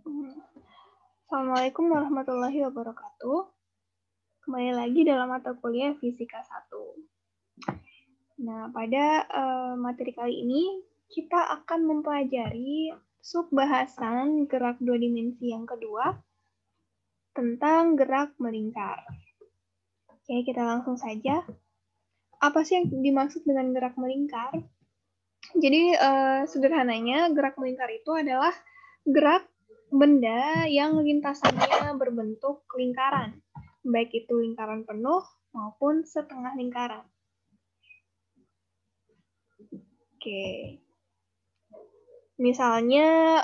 Assalamualaikum warahmatullahi wabarakatuh. Kembali lagi dalam mata kuliah Fisika 1. Nah, pada materi kali ini kita akan mempelajari subbahasan gerak dua dimensi yang kedua tentang gerak melingkar. Oke, kita langsung saja. Apa sih yang dimaksud dengan gerak melingkar? Jadi sederhananya gerak melingkar itu adalah gerak benda yang lintasannya berbentuk lingkaran, baik itu lingkaran penuh maupun setengah lingkaran. Oke, misalnya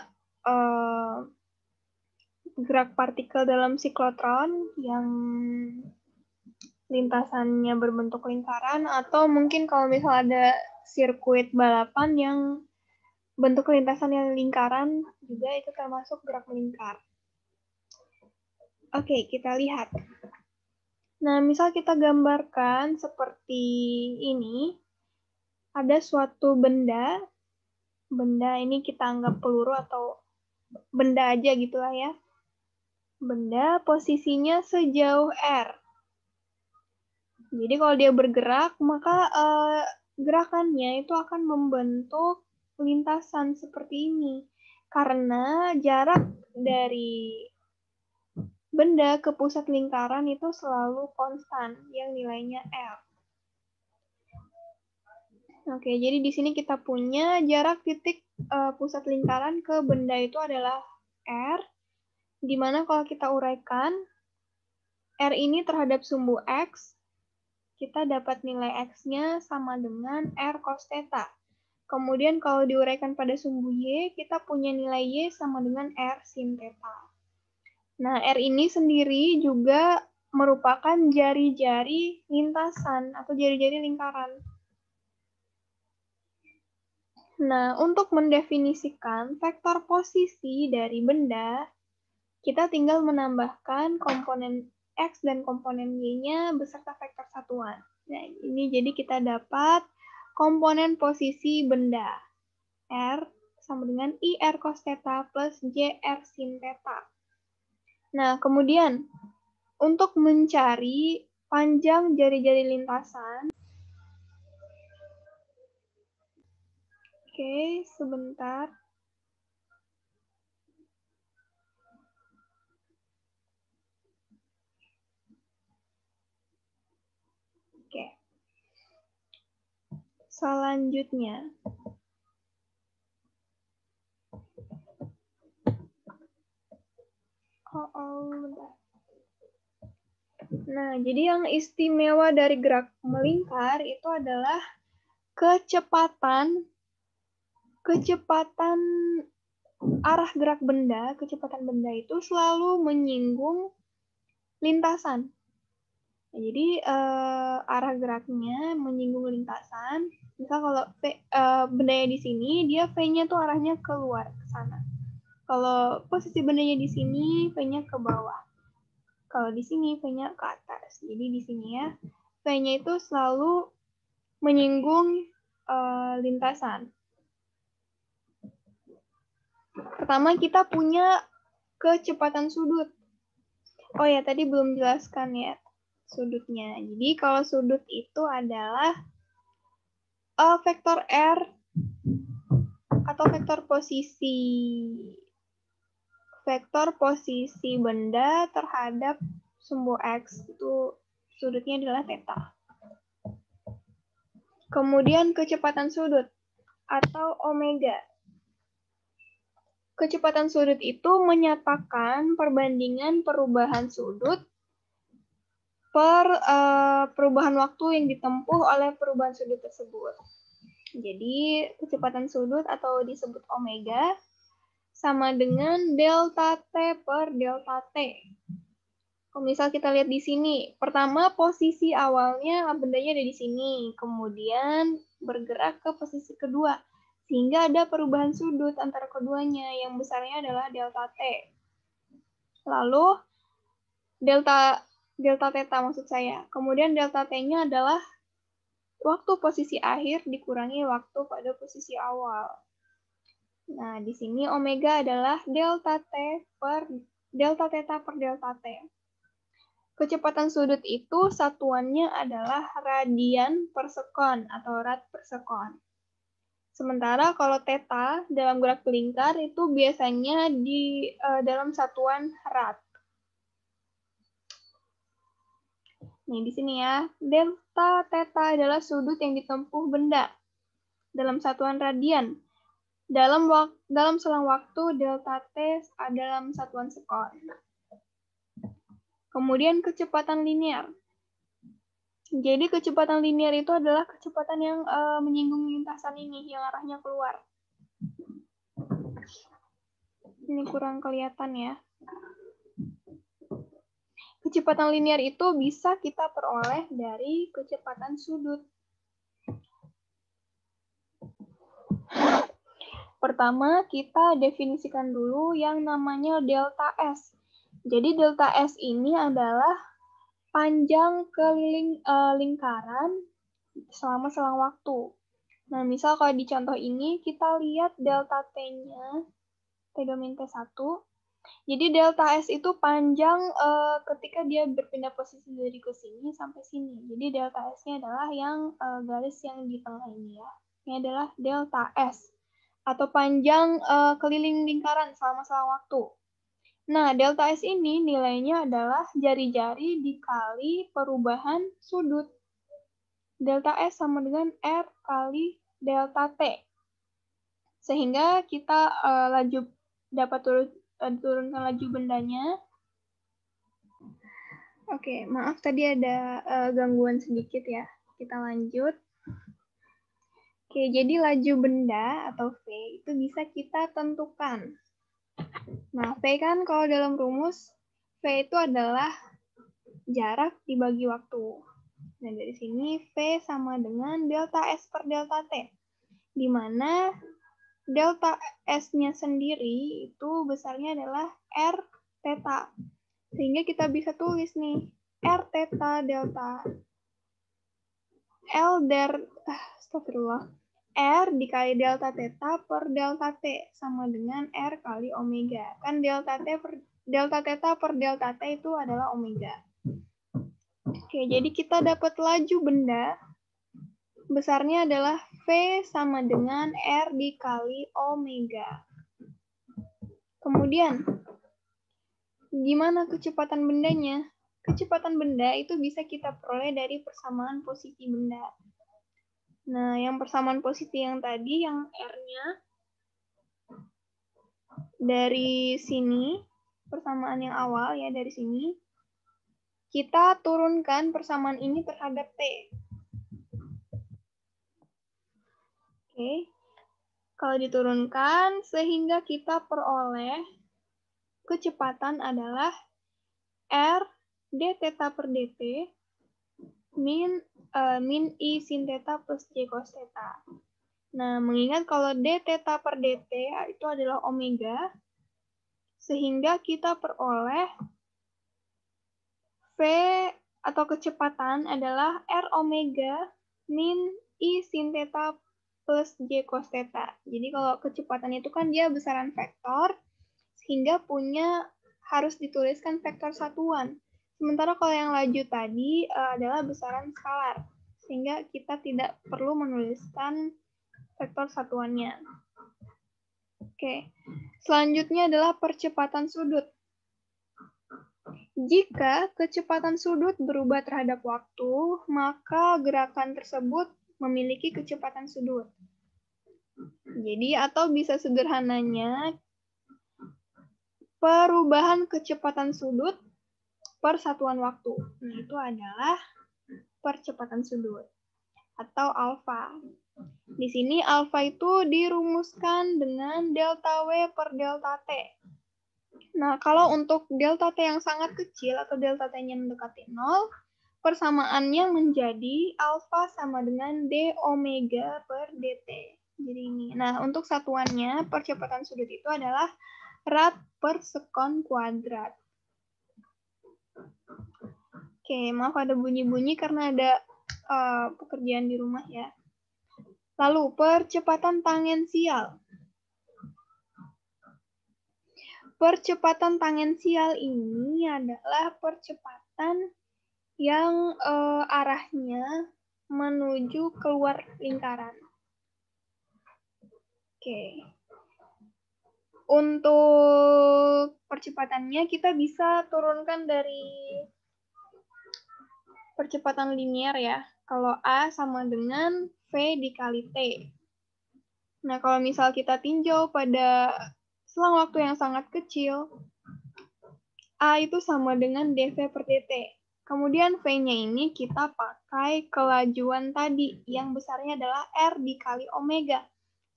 gerak partikel dalam siklotron yang lintasannya berbentuk lingkaran, atau mungkin kalau misalnya ada sirkuit balapan yang bentuk lintasan yang lingkaran juga itu termasuk gerak melingkar. Oke, kita lihat. Nah, misal kita gambarkan seperti ini. Ada suatu benda. Benda ini kita anggap peluru atau benda aja gitulah ya. Benda posisinya sejauh R. Jadi kalau dia bergerak, maka gerakannya itu akan membentuk lintasan seperti ini. Karena jarak dari benda ke pusat lingkaran itu selalu konstan, yang nilainya L. Oke, jadi di sini kita punya jarak titik pusat lingkaran ke benda itu adalah R, di mana kalau kita uraikan, R ini terhadap sumbu X, kita dapat nilai X-nya sama dengan R cos theta. Kemudian kalau diuraikan pada sumbu Y, kita punya nilai Y sama dengan R sin theta. Nah, R ini sendiri juga merupakan jari-jari lintasan atau jari-jari lingkaran. Nah, untuk mendefinisikan vektor posisi dari benda, kita tinggal menambahkan komponen X dan komponen Y-nya beserta vektor satuan. Nah, ini jadi kita dapat komponen posisi benda. R sama dengan IR cos theta plus JR sin theta. Nah, kemudian untuk mencari panjang jari-jari lintasan, oke, sebentar. Oke. Selanjutnya. Bentar. Nah, jadi yang istimewa dari gerak melingkar itu adalah kecepatan arah gerak benda, kecepatan benda itu selalu menyinggung lintasan. Nah, jadi arah geraknya menyinggung lintasan. Misal kalau bendanya di sini, dia V-nya tuh arahnya keluar ke sana. Kalau posisi bendanya di sini, V-nya ke bawah. Kalau di sini V-nya ke atas. Jadi di sini ya, V-nya itu selalu menyinggung lintasan. Pertama kita punya kecepatan sudut. Oh ya, tadi belum jelaskan ya sudutnya. Jadi kalau sudut itu adalah vektor R atau vektor posisi benda terhadap sumbu X, itu sudutnya adalah theta. Kemudian kecepatan sudut atau omega. Kecepatan sudut itu menyatakan perbandingan perubahan sudut per perubahan waktu yang ditempuh oleh perubahan sudut tersebut. Jadi kecepatan sudut atau disebut omega sama dengan delta T per delta T. Kalau misal kita lihat di sini, pertama posisi awalnya bendanya ada di sini, kemudian bergerak ke posisi kedua, sehingga ada perubahan sudut antara keduanya, yang besarnya adalah delta T. Lalu delta theta maksud saya. Kemudian delta T-nya adalah waktu posisi akhir dikurangi waktu pada posisi awal. Nah, di sini omega adalah delta theta per delta t. Kecepatan sudut itu satuannya adalah radian per sekon atau rad per sekon. Sementara kalau theta dalam graf lingkar itu biasanya di dalam satuan rad. Nih di sini ya, delta theta adalah sudut yang ditempuh benda dalam satuan radian. Dalam selang waktu delta t dalam satuan sekon. Kemudian kecepatan linear. Jadi kecepatan linear itu adalah kecepatan yang menyinggung lintasan ini, yang arahnya keluar. Ini kurang kelihatan ya. Kecepatan linear itu bisa kita peroleh dari kecepatan sudut. Pertama, kita definisikan dulu yang namanya delta S. Jadi delta S ini adalah panjang keliling lingkaran selama selang waktu. Nah, misal kalau di contoh ini, kita lihat delta T-nya, T-T1. Jadi delta S itu panjang ketika dia berpindah posisi dari ke sini sampai sini. Jadi delta S-nya adalah yang garis yang di tengah ini ya. Ini adalah delta S, atau panjang keliling lingkaran selama selang waktu. Nah, delta S ini nilainya adalah jari-jari dikali perubahan sudut. Delta S sama dengan R kali delta T. Sehingga kita dapat turunkan laju bendanya. Oke, maaf tadi ada gangguan sedikit ya. Kita lanjut. Oke, jadi laju benda atau V itu bisa kita tentukan. Nah, V kan kalau dalam rumus, V itu adalah jarak dibagi waktu. Nah, dari sini V sama dengan delta S per delta T. Di mana delta S-nya sendiri itu besarnya adalah R theta. Sehingga kita bisa tulis nih, R theta delta R dikali delta theta per delta T sama dengan R kali omega. Kan delta theta per delta T itu adalah omega. Oke, jadi kita dapat laju benda besarnya adalah V sama dengan R dikali omega. Kemudian, gimana kecepatan bendanya? Kecepatan benda itu bisa kita peroleh dari persamaan posisi benda. Nah, yang persamaan posisi yang tadi, yang R-nya, dari sini, persamaan yang awal ya, dari sini, kita turunkan persamaan ini terhadap T. Oke. Kalau diturunkan, sehingga kita peroleh kecepatan adalah R d theta per dt min I sin theta plus J cos theta. Nah, mengingat kalau d theta per dt itu adalah omega, sehingga kita peroleh V atau kecepatan adalah R omega min I sin theta plus J cos theta. Jadi kalau kecepatan itu kan dia besaran vektor, sehingga harus dituliskan vektor satuan. Sementara kalau yang laju tadi adalah besaran skalar, sehingga kita tidak perlu menuliskan vektor satuannya. Oke, selanjutnya adalah percepatan sudut. Jika kecepatan sudut berubah terhadap waktu, maka gerakan tersebut memiliki kecepatan sudut. Jadi, atau bisa sederhananya, perubahan kecepatan sudut per satuan waktu. Nah, itu adalah percepatan sudut atau alfa. Di sini alfa itu dirumuskan dengan delta W per delta T. Nah, kalau untuk delta T yang sangat kecil atau delta T-nya mendekati 0, persamaannya menjadi alfa sama dengan d omega per dt. Jadi ini. Nah, untuk satuannya percepatan sudut itu adalah rad per sekon kuadrat. Oke, maaf ada bunyi-bunyi karena ada pekerjaan di rumah ya. Lalu, percepatan tangensial. percepatan tangensial ini adalah percepatan yang arahnya menuju keluar lingkaran. Oke. Untuk percepatannya kita bisa turunkan dari percepatan linear ya. Kalau A sama dengan V dikali T. Nah, kalau misal kita tinjau pada selang waktu yang sangat kecil, A itu sama dengan dV per dt. Kemudian V-nya ini kita pakai kelajuan tadi, yang besarnya adalah R dikali omega.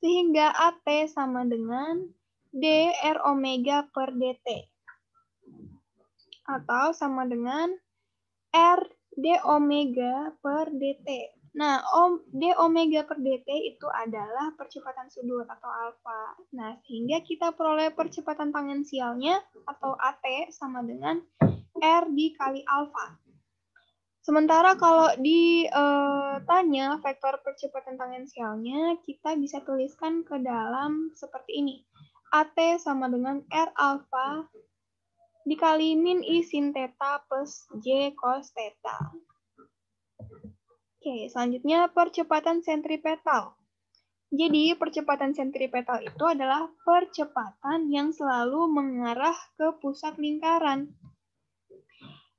Sehingga AT sama dengan dR omega per dt. Atau sama dengan R d omega per dt. Nah, d omega per dt itu adalah percepatan sudut atau alfa. Nah, sehingga kita peroleh percepatan tangensialnya atau AT sama dengan R dikali alfa. Sementara kalau ditanya vektor percepatan tangensialnya, kita bisa tuliskan ke dalam seperti ini. AT sama dengan R alfa dikali min I sin theta plus J cos theta. Oke, selanjutnya percepatan sentripetal. Jadi, percepatan sentripetal itu adalah percepatan yang selalu mengarah ke pusat lingkaran.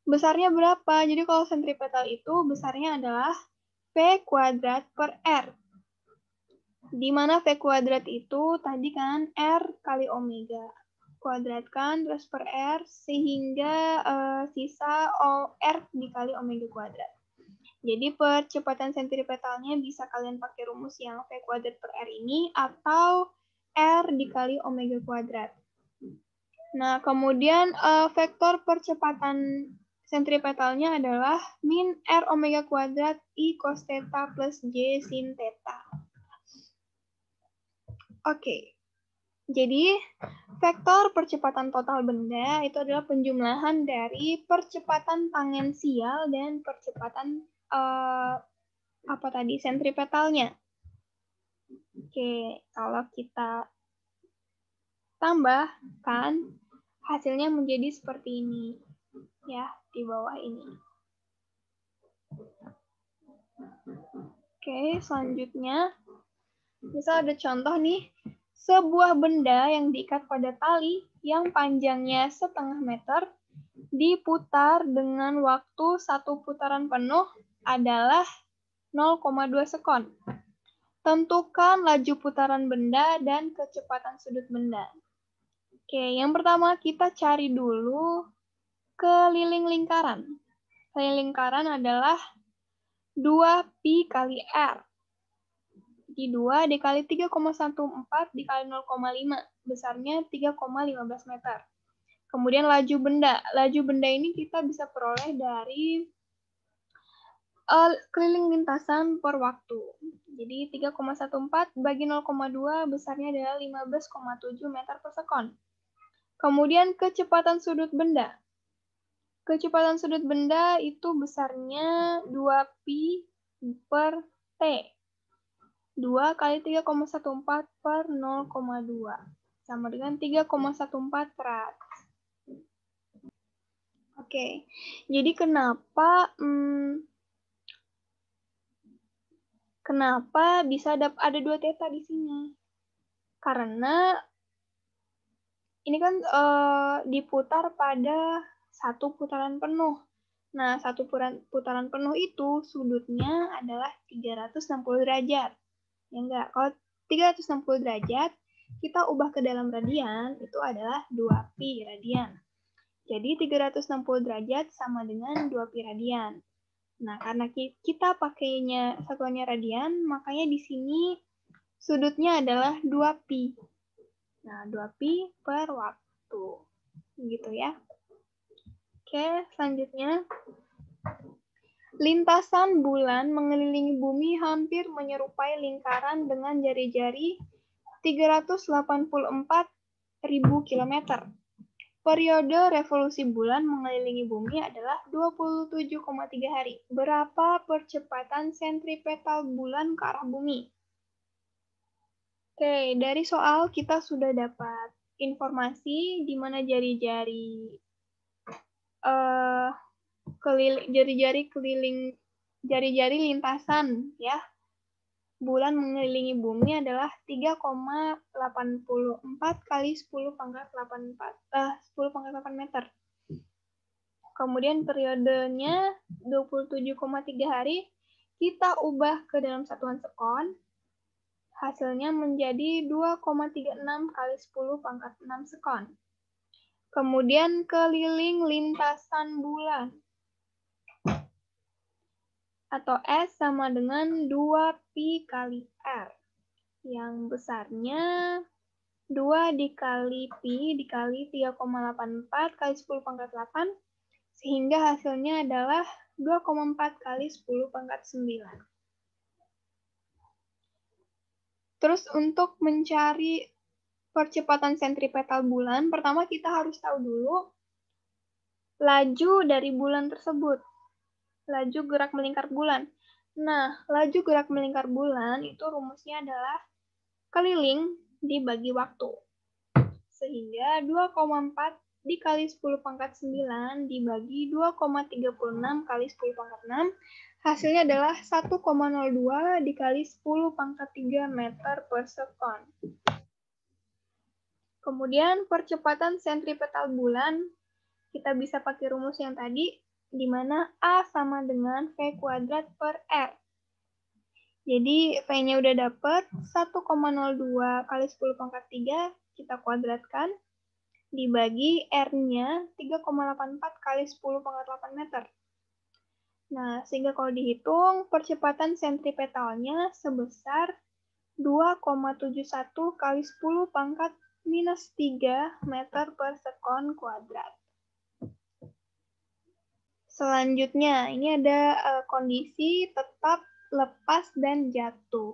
Besarnya berapa? Jadi, kalau sentripetal itu besarnya adalah V kuadrat per R. Di mana V kuadrat itu tadi kan R kali omega. Kuadratkan terus per R sehingga sisa R dikali omega kuadrat. Jadi percepatan sentripetalnya bisa kalian pakai rumus yang V kuadrat per R ini atau R dikali omega kuadrat. Nah, kemudian vektor percepatan sentripetalnya adalah min R omega kuadrat I cos theta plus J sin theta. Oke. Jadi, vektor percepatan total benda itu adalah penjumlahan dari percepatan tangensial dan percepatan sentripetalnya. Oke, kalau kita tambahkan, hasilnya menjadi seperti ini. Ya, di bawah ini. Oke, selanjutnya, misal ada contoh nih, sebuah benda yang diikat pada tali yang panjangnya 0,5 meter diputar dengan waktu 1 putaran penuh adalah 0,2 sekon. Tentukan laju putaran benda dan kecepatan sudut benda. Oke, yang pertama kita cari dulu keliling lingkaran. Keliling lingkaran adalah 2pi kali R. Jadi 2 dikali 3,14 dikali 0,5. Besarnya 3,15 meter. Kemudian laju benda. Laju benda ini kita bisa peroleh dari keliling lintasan per waktu. Jadi 3,14 bagi 0,2 besarnya adalah 15,7 meter per sekon. Kemudian kecepatan sudut benda. Kecepatan sudut benda itu besarnya 2pi per T. 2 kali 3,14 per 0,2. Sama dengan 3,14 rad. Oke, jadi kenapa bisa ada 2 theta di sini? Karena ini kan diputar pada 1 putaran penuh. Nah, 1 putaran penuh itu sudutnya adalah 360 derajat. Ya enggak? Kalau 360 derajat, kita ubah ke dalam radian, itu adalah 2pi radian. Jadi 360 derajat sama dengan 2pi radian. Nah, karena kita pakainya satuannya radian, makanya di sini sudutnya adalah 2pi. Nah, 2pi per waktu. Gitu ya. Oke, selanjutnya. Lintasan bulan mengelilingi bumi hampir menyerupai lingkaran dengan jari-jari 384.000 km. Periode revolusi bulan mengelilingi bumi adalah 27,3 hari. Berapa percepatan sentripetal bulan ke arah bumi? Oke, dari soal kita sudah dapat informasi di mana jari-jari jari-jari lintasan ya bulan mengelilingi bumi adalah 3,84 kali 10 pangkat 8 meter. Kemudian periodenya 27,3 hari, kita ubah ke dalam satuan sekon, hasilnya menjadi 2,36 kali 10 pangkat 6 sekon. Kemudian keliling lintasan bulan, atau S sama dengan 2pi kali R. Yang besarnya 2 dikali pi dikali 3,84 kali 10 pangkat 8, sehingga hasilnya adalah 2,4 kali 10 pangkat 9. Terus untuk mencari percepatan sentripetal bulan, pertama kita harus tahu dulu laju dari bulan tersebut. Laju gerak melingkar bulan. Nah, laju gerak melingkar bulan itu rumusnya adalah keliling dibagi waktu. Sehingga 2,4 dikali 10 pangkat 9 dibagi 2,36 kali 10 pangkat 6, hasilnya adalah 1,02 dikali 10 pangkat 3 meter per sekon. Kemudian percepatan sentripetal bulan, kita bisa pakai rumus yang tadi, di mana A sama dengan V kuadrat per R. Jadi V-nya udah dapet 1,02 kali 10 pangkat 3, kita kuadratkan, dibagi R-nya 3,84 kali 10 pangkat 8 meter. Nah, sehingga kalau dihitung, percepatan sentripetalnya sebesar 2,71 kali 10 pangkat minus 3 meter per sekon kuadrat. Selanjutnya, ini ada kondisi tetap, lepas, dan jatuh.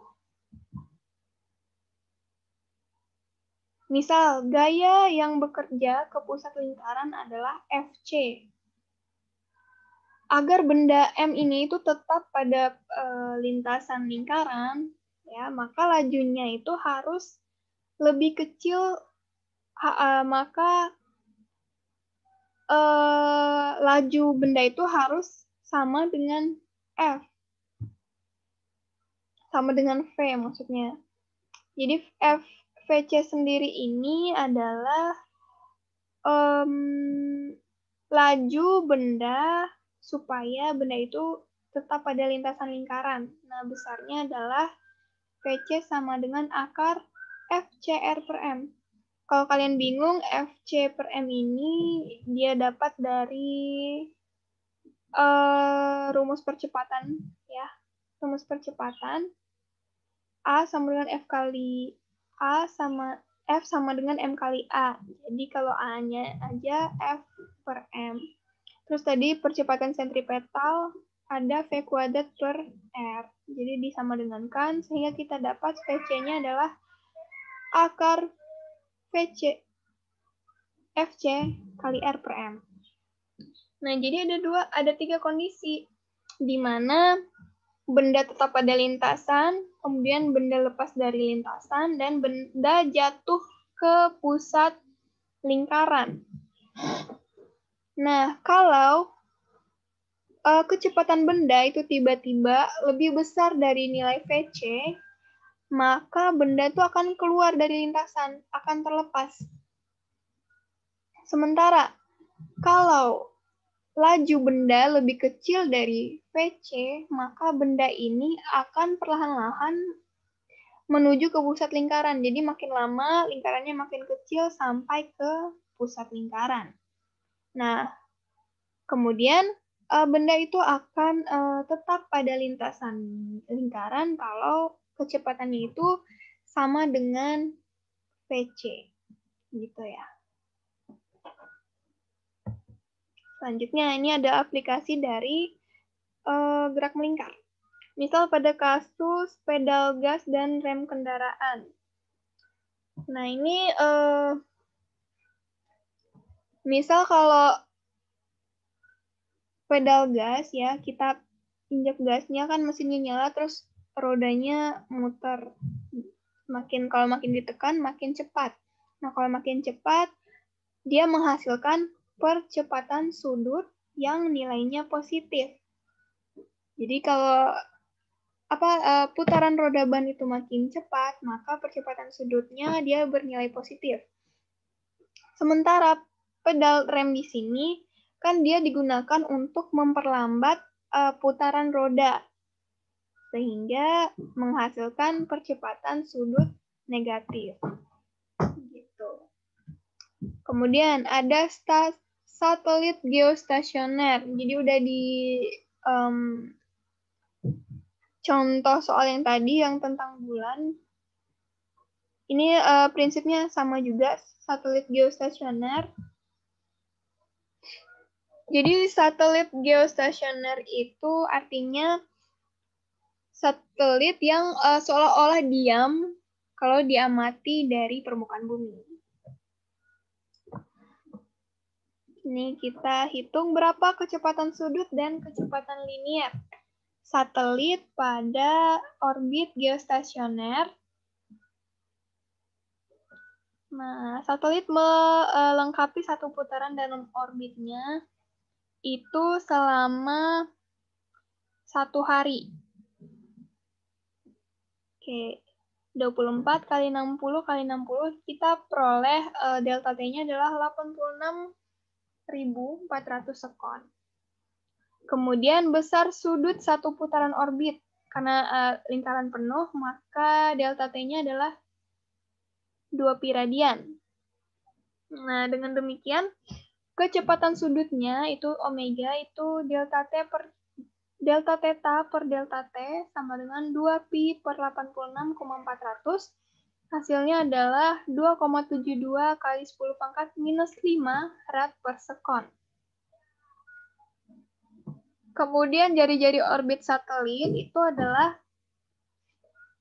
Misal, gaya yang bekerja ke pusat lingkaran adalah FC. Agar benda M ini itu tetap pada lintasan lingkaran, ya, maka lajunya itu harus lebih kecil, maka laju benda itu harus sama dengan F. Sama dengan V maksudnya. Jadi VC sendiri ini adalah laju benda supaya benda itu tetap pada lintasan lingkaran. Nah, besarnya adalah VC sama dengan akar FCR per M. Kalau kalian bingung, FC per M ini dia dapat dari rumus percepatan, ya. Rumus percepatan A sama dengan F kali A sama F sama dengan M kali A. Jadi kalau A-nya aja F per M. Terus tadi percepatan sentripetal ada V kuadrat per R. Jadi disama dengankan sehingga kita dapat VC-nya adalah akar VC FC kali R per M. Nah, jadi ada 3 kondisi di mana benda tetap pada lintasan, kemudian benda lepas dari lintasan, dan benda jatuh ke pusat lingkaran. Nah, kalau kecepatan benda itu tiba-tiba lebih besar dari nilai VC, maka benda itu akan keluar dari lintasan, akan terlepas. Sementara, kalau laju benda lebih kecil dari VC, maka benda ini akan perlahan-lahan menuju ke pusat lingkaran. Jadi makin lama lingkarannya makin kecil sampai ke pusat lingkaran. Nah, kemudian benda itu akan tetap pada lintasan lingkaran kalau kecepatannya itu sama dengan VC. Gitu ya. Selanjutnya, ini ada aplikasi dari gerak melingkar. Misal pada kasus pedal gas dan rem kendaraan. Nah, ini misal kalau pedal gas ya, kita injak gasnya kan mesinnya nyala terus rodanya muter. Kalau makin ditekan makin cepat. Nah, kalau makin cepat, dia menghasilkan percepatan sudut yang nilainya positif. Jadi kalau putaran roda ban itu makin cepat, maka percepatan sudutnya dia bernilai positif. Sementara pedal rem di sini kan dia digunakan untuk memperlambat putaran roda sehingga menghasilkan percepatan sudut negatif. Gitu. Kemudian ada satelit geostasioner. Jadi udah di contoh soal yang tadi yang tentang bulan. Ini prinsipnya sama juga, satelit geostasioner. Jadi satelit geostasioner itu artinya satelit yang seolah-olah diam kalau diamati dari permukaan bumi. Ini kita hitung berapa kecepatan sudut dan kecepatan linier satelit pada orbit geostasioner. Nah, satelit melengkapi satu putaran dalam orbitnya itu selama 1 hari. Oke, 24 kali 60 kali 60, kita peroleh delta T-nya adalah 86.400 sekon. Kemudian besar sudut satu putaran orbit. Karena lingkaran penuh, maka delta T-nya adalah 2 pi radian. Nah, dengan demikian, kecepatan sudutnya itu omega itu delta theta per delta T sama dengan 2 pi per 86,400. Hasilnya adalah 2,72 kali 10 pangkat minus 5 rad per sekon. Kemudian jari-jari orbit satelit itu adalah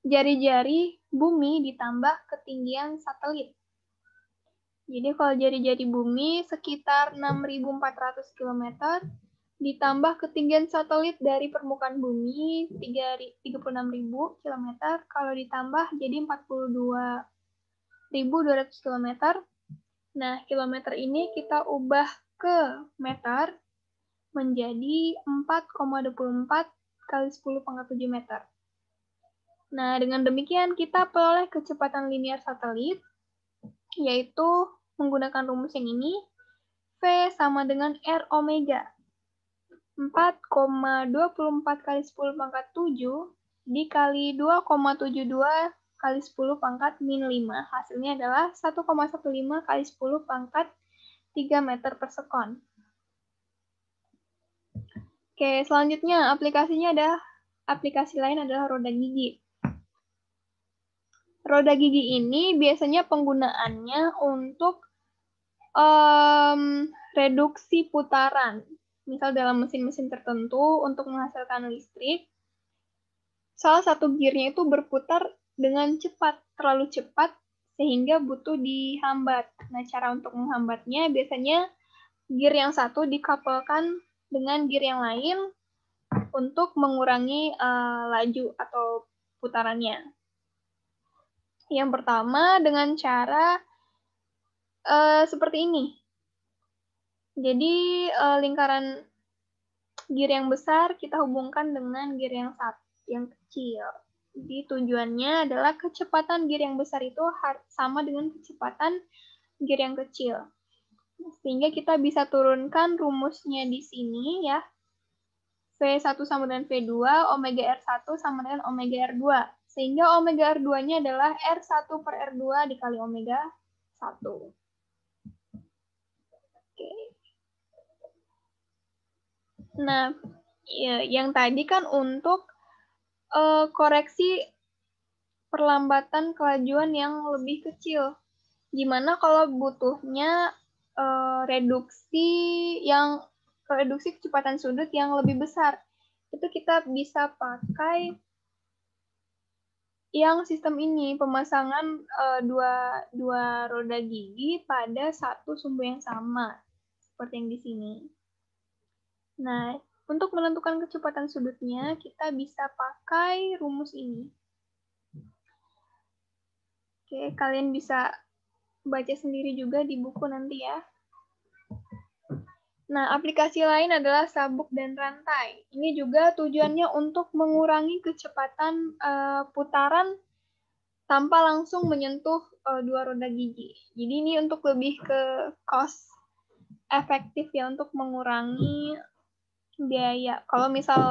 jari-jari bumi ditambah ketinggian satelit. Jadi kalau jari-jari bumi sekitar 6.400 km, ditambah ketinggian satelit dari permukaan bumi 36.000 km, kalau ditambah jadi 42.200 km. Nah, kilometer ini kita ubah ke meter menjadi 4,24 kali 10 pangkat 7 meter. Nah, dengan demikian kita peroleh kecepatan linier satelit, yaitu menggunakan rumus yang ini, V sama dengan R omega. 4,24 kali 10 pangkat 7 dikali 2,72 kali 10 pangkat min 5. Hasilnya adalah 1,15 kali 10 pangkat 3 meter per sekon. Oke, selanjutnya aplikasi lain adalah roda gigi. Roda gigi ini biasanya penggunaannya untuk reduksi putaran. Misal dalam mesin-mesin tertentu untuk menghasilkan listrik, salah satu gearnya itu berputar dengan cepat, terlalu cepat, sehingga butuh dihambat. Nah, cara untuk menghambatnya biasanya gear yang satu dikapelkan dengan gear yang lain untuk mengurangi laju atau putarannya. Yang pertama dengan cara seperti ini. Jadi lingkaran gear yang besar kita hubungkan dengan gear yang kecil. Jadi tujuannya adalah kecepatan gear yang besar itu sama dengan kecepatan gear yang kecil. Sehingga kita bisa turunkan rumusnya di sini ya. V1 sama dengan V2, omega R1 sama dengan omega R2. Sehingga omega R2-nya adalah R1 per R2 dikali omega 1. Oke. Nah, yang tadi kan untuk koreksi perlambatan kelajuan yang lebih kecil. Gimana kalau butuhnya reduksi kecepatan sudut yang lebih besar? Itu kita bisa pakai yang sistem ini, pemasangan dua roda gigi pada satu sumbu yang sama, seperti yang di sini. Nah, untuk menentukan kecepatan sudutnya, kita bisa pakai rumus ini. Oke, kalian bisa baca sendiri juga di buku nanti ya. Nah, aplikasi lain adalah sabuk dan rantai. Ini juga tujuannya untuk mengurangi kecepatan putaran tanpa langsung menyentuh dua roda gigi. Jadi ini untuk lebih ke cost efektif ya, untuk mengurangi biaya. Kalau misal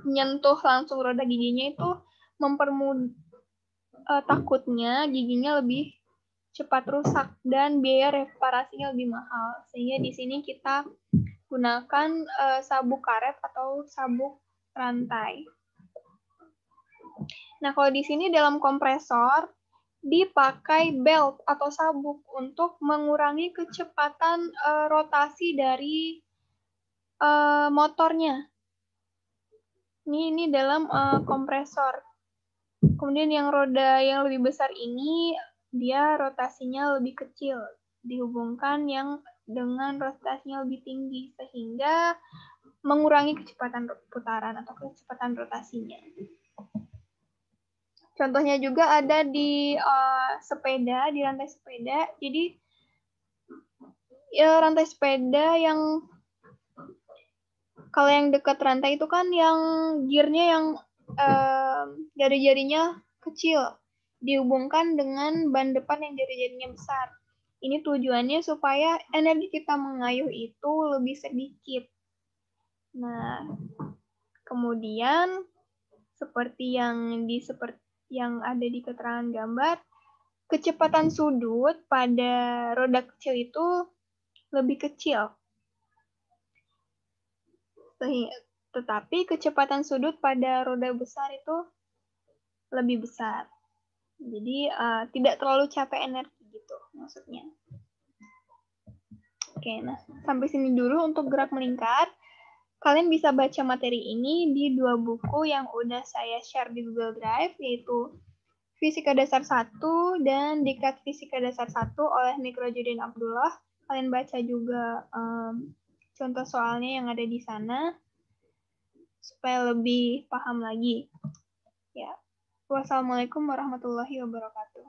menyentuh langsung roda giginya itu mempermudah, takutnya giginya lebih cepat rusak dan biaya reparasinya lebih mahal. Sehingga di sini kita gunakan sabuk karet atau sabuk rantai. Nah, kalau di sini dalam kompresor dipakai belt atau sabuk untuk mengurangi kecepatan rotasi dari motornya. Ini dalam kompresor. Kemudian yang roda yang lebih besar ini dia rotasinya lebih kecil dihubungkan yang dengan rotasinya lebih tinggi sehingga mengurangi kecepatan putaran atau kecepatan rotasinya. Contohnya juga ada di sepeda, di rantai sepeda. Jadi ya rantai sepeda yang kalau yang dekat rantai itu kan yang gearnya yang jari-jarinya kecil dihubungkan dengan ban depan yang jari-jarinya besar. Ini tujuannya supaya energi kita mengayuh itu lebih sedikit. Nah, kemudian seperti yang ada di keterangan gambar, kecepatan sudut pada roda kecil itu lebih kecil. Tetapi kecepatan sudut pada roda besar itu lebih besar. Jadi tidak terlalu capek energi gitu maksudnya. Oke, nah sampai sini dulu untuk gerak melingkar. Kalian bisa baca materi ini di 2 buku yang udah saya share di Google Drive, yaitu Fisika Dasar 1 dan Diklat Fisika Dasar 1 oleh Mikrojudin Abdullah. Kalian baca juga contoh soalnya yang ada di sana supaya lebih paham lagi. Ya. Wassalamualaikum warahmatullahi wabarakatuh.